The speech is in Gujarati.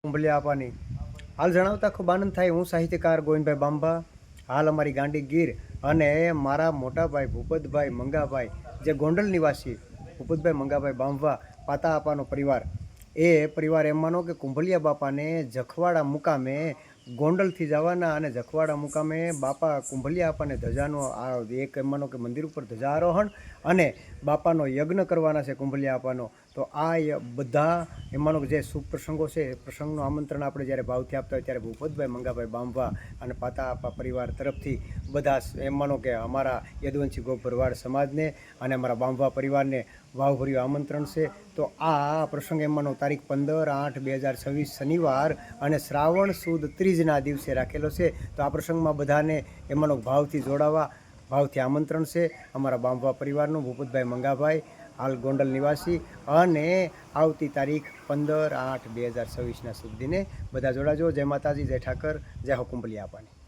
કુંભલિયા આપવાની હાલ જણાવતા ખૂબ આનંદ થાય। હું સાહિત્યકાર ગોવિંદભાઈ બાંભા, હાલ અમારી ગાંડી ગીર, અને મારા મોટાભાઈ ભૂપતભાઈ મંગાભાઈ જે ગોંડલ નિવાસી ભૂપતભાઈ મંગાભાઈ બાંભા પાતા આપાનો પરિવાર, એ પરિવાર એમ માનો કે કુંભલિયા બાપાને જખવાડા મુકામે ગોંડલથી જવાના, અને જખવાડા મુકામે બાપા કુંભલિયા આપાને ધજાનો આ એક એમ માનો કે મંદિર ઉપર ધજા આરોહણ અને બાપાનો યજ્ઞ કરવાના છે કુંભલિયા આપાનો। તો આ બધા એમ માનો કે જે શુભ પ્રસંગો છે એ પ્રસંગનું આમંત્રણ આપણે જ્યારે ભાવથી આપતા હોય ત્યારે ભૂપતભાઈ મંગાભાઈ બાંભા અને પાતા આપા પરિવાર તરફથી બધા એમ માનો કે અમારા યદુવંશી ગોપ ભરવાડ સમાજને અને અમારા બાંભા પરિવારને ભાવભર્યું આમંત્રણ છે। તો આ પ્રસંગ એમ માનો તારીખ 15/8/2026 શનિવાર અને શ્રાવણ સુદ ત્રીજના દિવસે રાખેલો છે। તો આ પ્રસંગમાં બધાને એમ માનો ભાવથી જોડાવા ભાવથી આમંત્રણ છે અમારા બાંભા પરિવારનું, ભૂપતભાઈ મંગાભાઈ હાલ ગોંડલ નિવાસી, અને આવતી તારીખ 15/8/2026ના શુભ દિને બધા જોડાજો। જય માતાજી, જય ઠાકર, જય હો કુંભલિયા આપાની।